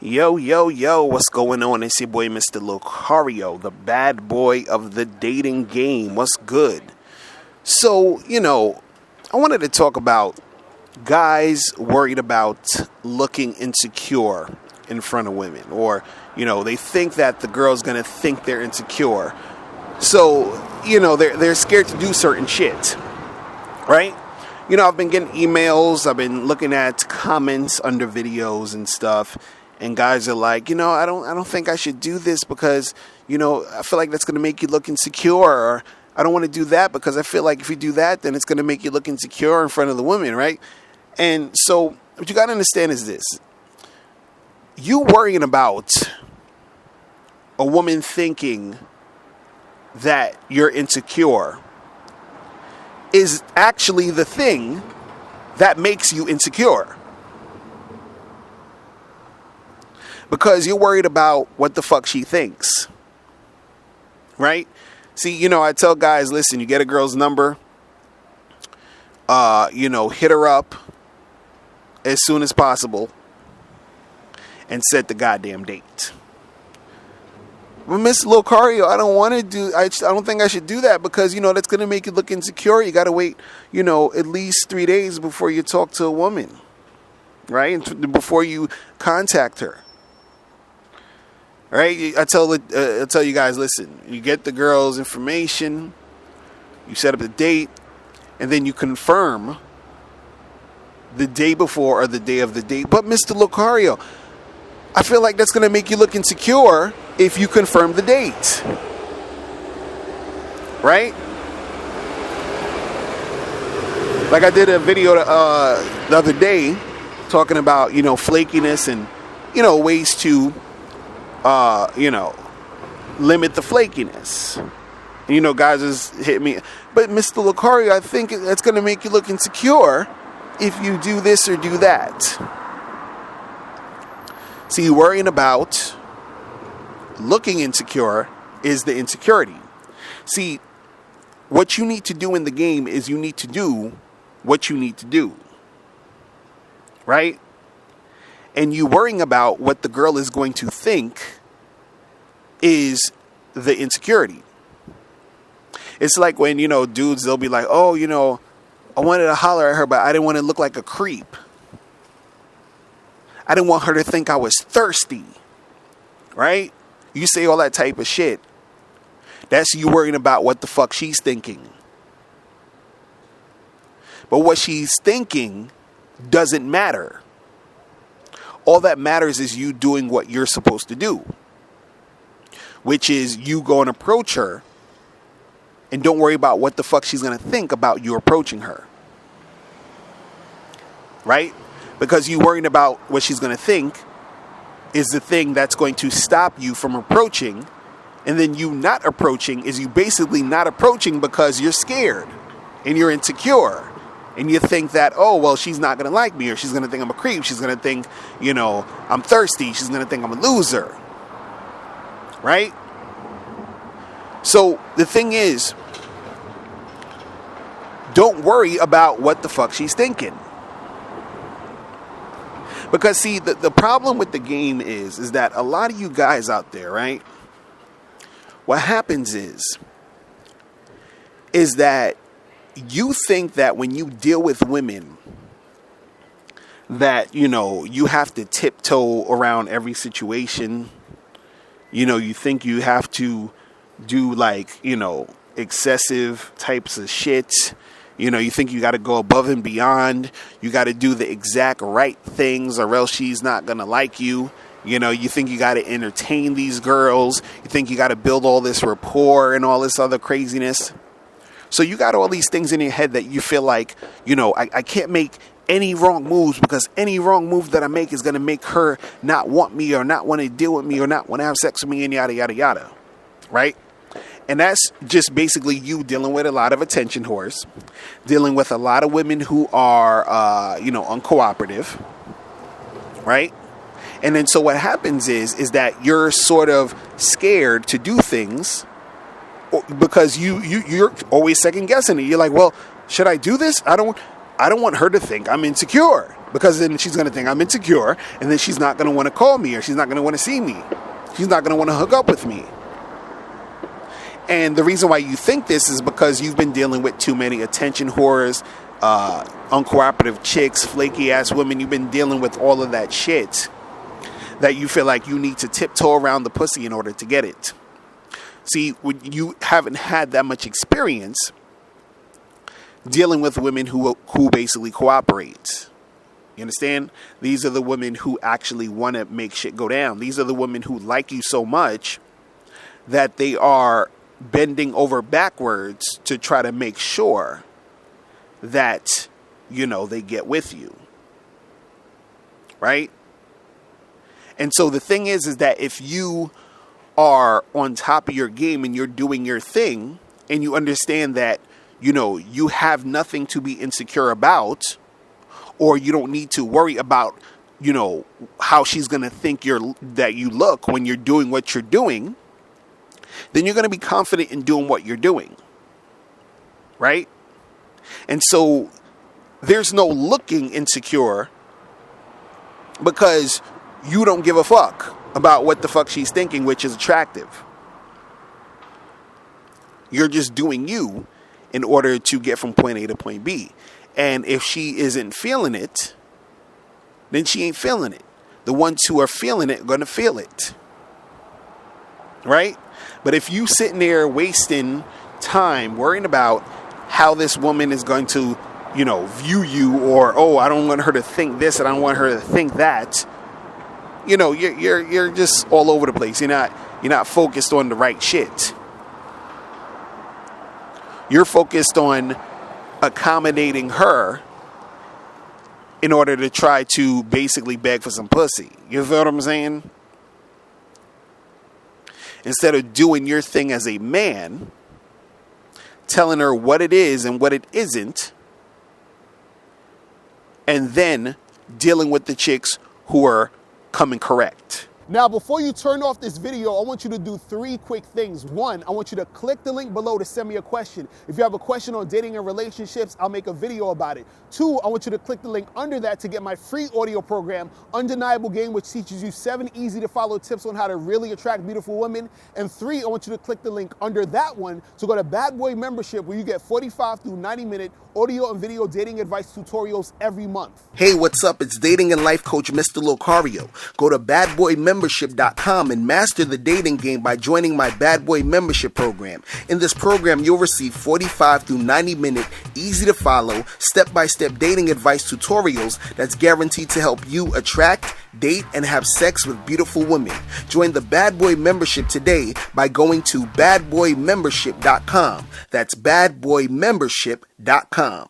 Yo, yo, yo, what's going on? It's your boy, Mr. Lucario, the bad boy of the dating game. What's good? So, I wanted to talk about guys worried about looking insecure in front of women. Or, they think that the girl's going to think they're insecure. So, they're scared to do certain shit. Right? I've been getting emails. I've been looking at comments under videos and stuff. And guys are like, I don't think I should do this because, I feel like that's going to make you look insecure. Or I don't want to do that because I feel like if you do that, then it's going to make you look insecure in front of the women, right? And so what you got to understand is this. You worrying about a woman thinking that you're insecure is actually the thing that makes you insecure. Because you're worried about what the fuck she thinks. Right? See, I tell guys, listen, you get a girl's number, hit her up as soon as possible and set the goddamn date. But Mr. Lucario, I don't think I should do that because, that's going to make you look insecure. You got to wait, at least 3 days before you talk to a woman. Right? And before you contact her. Right? I tell you guys, listen, you get the girl's information, you set up the date, and then you confirm the day before or the day of the date. But Mr. Lucario, I feel like that's going to make you look insecure if you confirm the date. Right? Like I did a video the other day talking about, flakiness and, ways to limit the flakiness. Guys just hit me. But Mr. Lucario, I think that's going to make you look insecure if you do this or do that. See, worrying about looking insecure is the insecurity. See, what you need to do in the game is you need to do what you need to do. Right? And you worrying about what the girl is going to think is the insecurity. It's like when, dudes, they'll be like, oh, I wanted to holler at her, but I didn't want to look like a creep. I didn't want her to think I was thirsty. Right? You say all that type of shit. That's you worrying about what the fuck she's thinking. But what she's thinking doesn't matter. All that matters is you doing what you're supposed to do. Which is you go and approach her. And don't worry about what the fuck she's going to think about you approaching her. Right? Because you worrying about what she's going to think is the thing that's going to stop you from approaching. And then you not approaching is you basically not approaching because you're scared. And you're insecure. And you think that, oh, well, she's not going to like me. Or she's going to think I'm a creep. She's going to think, I'm thirsty. She's going to think I'm a loser. Right? So the thing is, don't worry about what the fuck she's thinking. Because, see, the problem with the game is that a lot of you guys out there, right? What happens is that you think that when you deal with women that, you have to tiptoe around every situation. You think you have to do excessive types of shit. You think you got to go above and beyond. You got to do the exact right things or else she's not going to like you. You think you got to entertain these girls. You think you got to build all this rapport and all this other craziness. So you got all these things in your head that you feel like, I can't make any wrong moves because any wrong move that I make is going to make her not want me or not want to deal with me or not want to have sex with me and yada, yada, yada. Right? And that's just basically you dealing with a lot of attention whores, dealing with a lot of women who are, uncooperative. Right? And then so what happens is that you're sort of scared to do things because you're always second guessing it. You're like, well, should I do this? I don't want her to think I'm insecure. Because then she's going to think I'm insecure, and then she's not going to want to call me, or she's not going to want to see me. She's not going to want to hook up with me. And the reason why you think this is because you've been dealing with too many attention whores, uncooperative chicks, flaky ass women. You've been dealing with all of that shit that you feel like you need to tiptoe around the pussy in order to get it. See, when you haven't had that much experience dealing with women who basically cooperate. You understand? These are the women who actually want to make shit go down. These are the women who like you so much that they are bending over backwards to try to make sure that, they get with you. Right? And so the thing is that if you are on top of your game and you're doing your thing and you understand that, you have nothing to be insecure about, or you don't need to worry about, how she's going to think that you look when you're doing what you're doing, then you're going to be confident in doing what you're doing. Right? And so there's no looking insecure because you don't give a fuck about what the fuck she's thinking, which is attractive. You're just doing you in order to get from point A to point B. And if she isn't feeling it, then she ain't feeling it. The ones who are feeling it are going to feel it. Right? But if you sitting there wasting time worrying about how this woman is going to, view you, or, I don't want her to think this and I don't want her to think that, you're just all over the place. You're not focused on the right shit. You're focused on accommodating her in order to try to basically beg for some pussy. You feel what I'm saying? Instead of doing your thing as a man, telling her what it is and what it isn't, and then dealing with the chicks who are coming correct. Now, before you turn off this video, I want you to do 3 quick things. 1, I want you to click the link below to send me a question. If you have a question on dating and relationships, I'll make a video about it. 2, I want you to click the link under that to get my free audio program, Undeniable Game, which teaches you 7 easy to follow tips on how to really attract beautiful women. And 3, I want you to click the link under that one to go to Bad Boy Membership, where you get 45 through 90-minute audio and video dating advice tutorials every month. Hey, what's up? It's dating and life coach Mr. Locario. Go to badboymembership.com and master the dating game by joining my Bad Boy Membership program. In this program, you'll receive 45 through 90-minute, easy to follow, step-by-step dating advice tutorials that's guaranteed to help you attract, date, and have sex with beautiful women. Join the Bad Boy Membership today by going to badboymembership.com. That's badboymembership.com.